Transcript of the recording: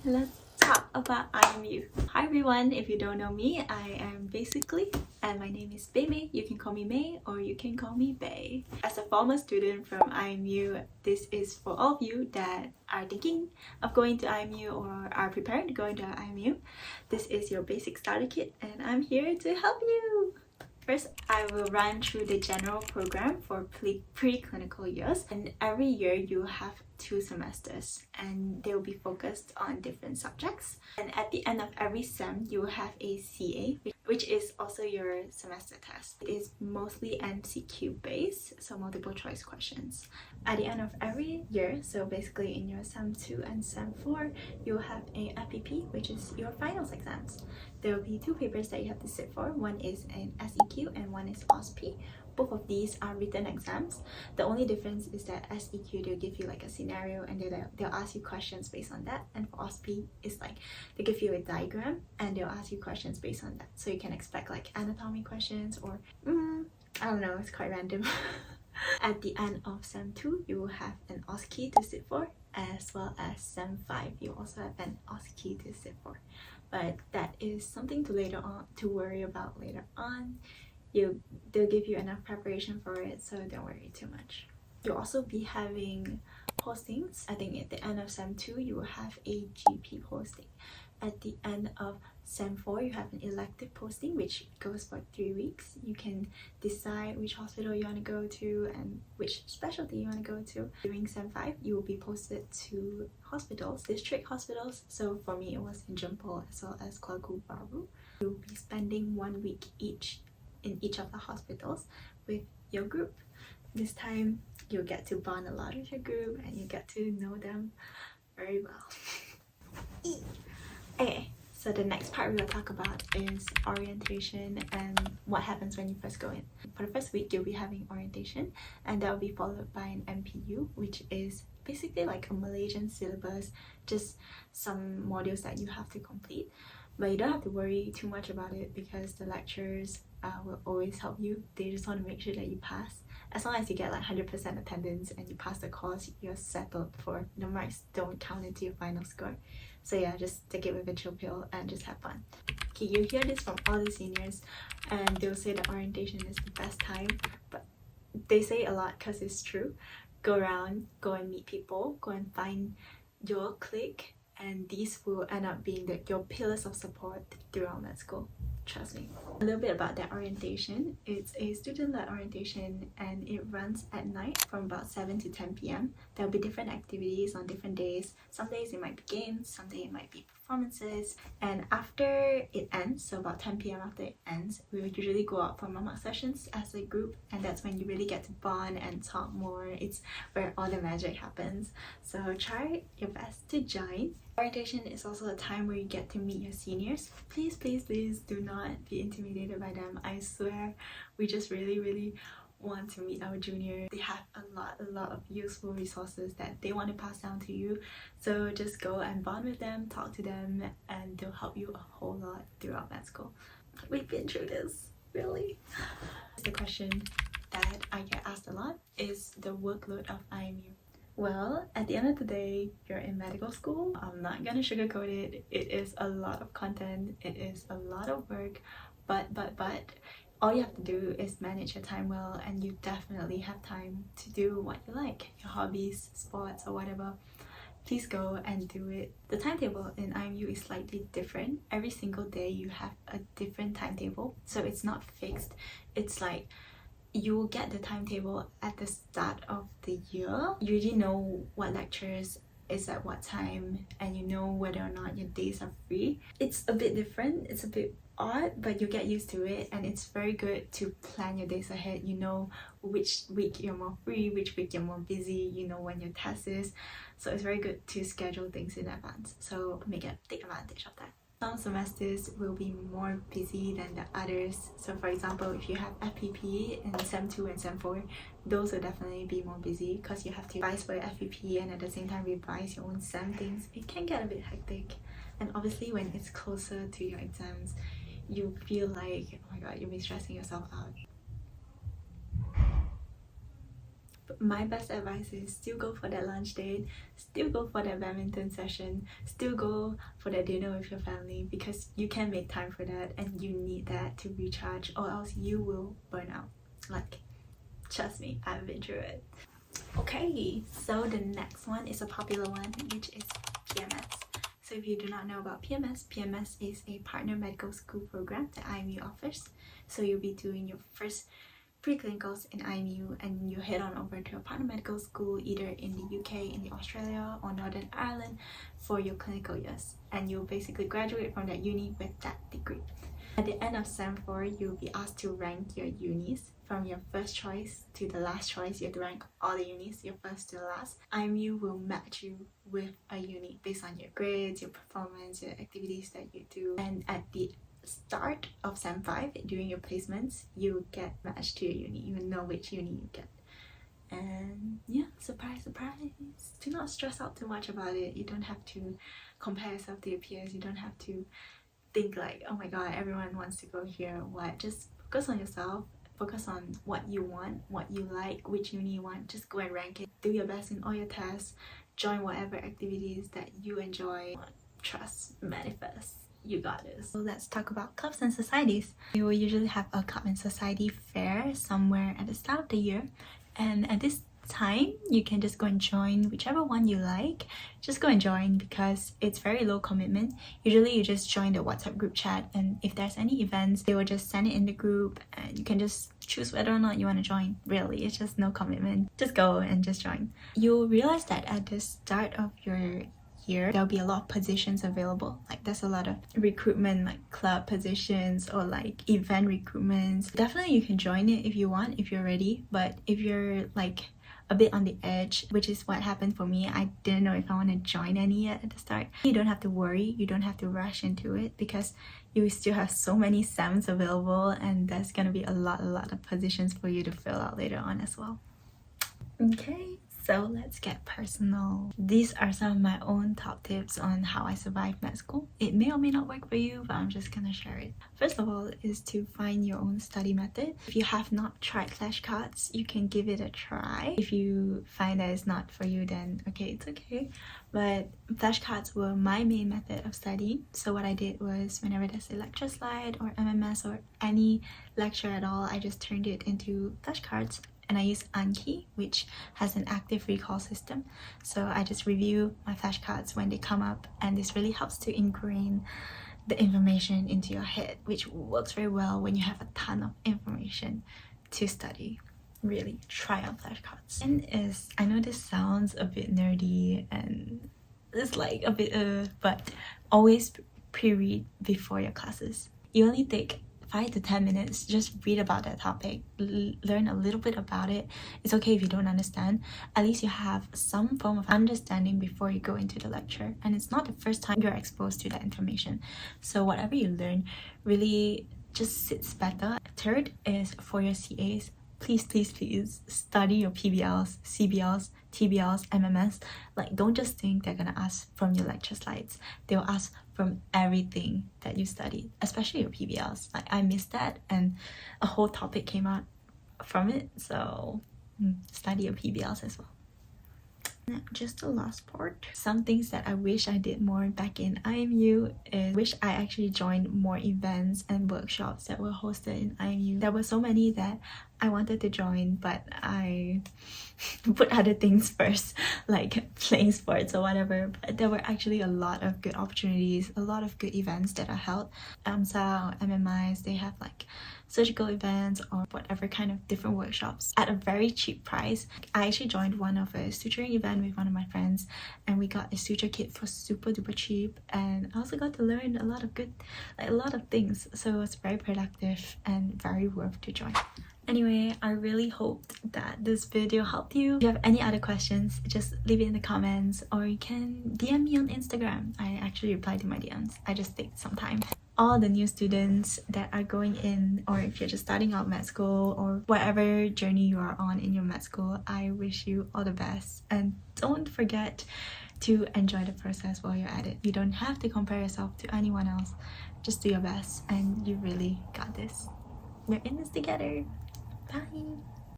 Let's talk about IMU. Hi everyone, if you don't know me, I am basically, and my name is Bei Mei. You can call me Mei or you can call me Bei. As a former student from IMU, this is for all of you that are thinking of going to IMU or are preparing to go into IMU. This is your basic starter kit and I'm here to help you. First, I will run through the general program for pre-clinical years, and every year you have 2 semesters and they will be focused on different subjects. And at the end of every sem, you will have a CA, which is also your semester test. It is mostly MCQ based, so multiple choice questions. At the end of every year, so basically in your sem 2 and sem 4, you will have a FPP, which is your finals exams. There will be 2 papers that you have to sit for. One is an SEQ and one is OSP. Both of these are written exams. The only difference is that SEQ, they'll give you like a scenario and they'll ask you questions based on that. And for OSP, it's like they give you a diagram and they'll ask you questions based on that. So you can expect like anatomy questions or I don't know, it's quite random. At the end of sem 2, you will have an OSCE to sit for, as well as sem 5, you also have an OSCE to sit for. But that is something to worry about later on. They'll give you enough preparation for it, so don't worry too much. You'll also be having postings. I think at the end of sem 2 you will have a GP posting. At the end of sem 4 you have an elective posting which goes for 3 weeks. You can decide which hospital you want to go to and which specialty you want to go to. During sem 5 you will be posted to hospitals, district hospitals. So for me it was in Jempol as well as Kuala Baru. You'll be spending 1 week each in each of the hospitals with your group. This time you'll get to bond a lot with your group and you get to know them very well. Okay, so the next part we will talk about is orientation and what happens when you first go in. For the first week, you'll be having orientation and that will be followed by an MPU, which is basically like a Malaysian syllabus, just some modules that you have to complete. But you don't have to worry too much about it because the lecturers will always help you. They just want to make sure that you pass. As long as you get like 100% attendance and you pass the course, you're settled for the marks don't count into your final score. So yeah, just take it with a chill pill and just have fun. Okay, you hear this from all the seniors and they'll say that orientation is the best time, but they say a lot because it's true. Go around, go and meet people, go and find your clique, and these will end up being your pillars of support throughout med school. Trust me. A little bit about that orientation. It's a student-led orientation and it runs at night from about 7 to 10 p.m. There'll be different activities on different days. Some days it might be games, some days it might be performances. And after it ends, so about 10 p.m. after it ends, we would usually go out for mama sessions as a group, and that's when you really get to bond and talk more. It's where all the magic happens. So try your best to join. Orientation is also a time where you get to meet your seniors. Please, please, please do not be intimidated by them. I swear, we just really want to meet our junior. They have a lot of useful resources that they want to pass down to you. So just go and bond with them, talk to them, and they'll help you a whole lot throughout med school. We've been through this, really. The question that I get asked a lot is the workload of IMU. Well, at the end of the day, you're in medical school. I'm not gonna sugarcoat it. It is a lot of content. It is a lot of work. But all you have to do is manage your time well, and you definitely have time to do what you like, your hobbies, sports, or whatever. Please go and do it. The timetable in IMU is slightly different. Every single day you have a different timetable, so it's not fixed. It's like you will get the timetable at the start of the year. You already know what lectures is at what time and you know whether or not your days are free. It's a bit different, it's a bit odd, but you get used to it, and it's very good to plan your days ahead. You know which week you're more free, which week you're more busy, you know when your test is. So it's very good to schedule things in advance. So take advantage of that. Some semesters will be more busy than the others. So for example, if you have FPP in sem 2 and sem 4, those will definitely be more busy because you have to revise for your FPP and at the same time revise your own sem things. It can get a bit hectic, and obviously when it's closer to your exams, you feel like, oh my god, you'll be stressing yourself out. But my best advice is still go for that lunch date, still go for that badminton session, still go for that dinner with your family, because you can make time for that and you need that to recharge, or else you will burn out. Like, trust me, I've been through it. Okay, so the next one is a popular one, which is PMS. So if you do not know about PMS, PMS is a partner medical school program that IMU offers. So you'll be doing your first pre-clinicals in IMU and you head on over to a partner medical school either in the UK, in the Australia or Northern Ireland for your clinical years, and you'll basically graduate from that uni with that degree. At the end of Sem 4, you'll be asked to rank your unis from your first choice to the last choice. You have to rank all the unis, your first to the last. IMU will match you with a uni based on your grades, your performance, your activities that you do. And at the start of Sem 5, during your placements, you get matched to your uni. You know which uni you get. And yeah, surprise, surprise. Do not stress out too much about it. You don't have to compare yourself to your peers. You don't have to think like, oh my god, everyone wants to go here. What? Just focus on yourself. Focus on what you want, what you like, which uni you want. Just go and rank it. Do your best in all your tests. Join whatever activities that you enjoy. Trust, manifest. You got this. So let's talk about clubs and societies. We will usually have a club and society fair somewhere at the start of the year, and at this time you can just go and join whichever one you like. Just go and join because it's very low commitment. Usually you just join the WhatsApp group chat, and if there's any events they will just send it in the group and you can just choose whether or not you want to join. Really, it's just no commitment. Just go and just join. You'll realize that at the start of your year there'll be a lot of positions available. Like there's a lot of recruitment, like club positions or like event recruitments. Definitely you can join it if you want, if you're ready. But if you're like a bit on the edge, which is what happened for me, I didn't know if I want to join any yet at the start. You don't have to worry, you don't have to rush into it because you still have so many SEMs available and there's gonna be a lot of positions for you to fill out later on as well. Okay, so let's get personal. These are some of my own top tips on how I survived med school. It may or may not work for you, but I'm just gonna share it. First of all is to find your own study method. If you have not tried flashcards, you can give it a try. If you find that it's not for you, then okay, it's okay. But flashcards were my main method of studying. So what I did was whenever there's a lecture slide or MMS or any lecture at all, I just turned it into flashcards. And I use Anki, which has an active recall system. So I just review my flashcards when they come up, and this really helps to ingrain the information into your head, which works very well when you have a ton of information to study. Really, try out flashcards. And I know this sounds a bit nerdy and it's like a bit but always pre-read before your classes. You only take 5 to 10 minutes, just read about that topic, learn a little bit about it. It's okay if you don't understand. At least you have some form of understanding before you go into the lecture, and it's not the first time you're exposed to that information. So whatever you learn really just sits better. Third is for your CAs, please study your PBLs, CBLs, TBLs, MMS. Like, don't just think they're gonna ask from your lecture slides. They'll ask from everything that you studied, especially your PBLs. Like, I missed that and a whole topic came out from it, so study your PBLs as well. Just the last part, some things that I wish I did more back in IMU is wish I actually joined more events and workshops that were hosted in IMU. There were so many that I wanted to join, but I put other things first, like playing sports or whatever. But there were actually a lot of good opportunities, a lot of good events that are held. AMSA or MMIs, they have like surgical events or whatever kind of different workshops at a very cheap price. I actually joined one of a suturing event with one of my friends, and we got a suture kit for super duper cheap, and I also got to learn a lot of things. So it was very productive and very worth to join. Anyway, I really hoped that this video helped you. If you have any other questions, just leave it in the comments, or you can DM me on Instagram. I actually reply to my DMs. I just take some time. All the new students that are going in, or if you're just starting out med school or whatever journey you are on in your med school, I wish you all the best, and don't forget to enjoy the process while you're at it. You don't have to compare yourself to anyone else. Just do your best and you really got this. We're in this together. Bye.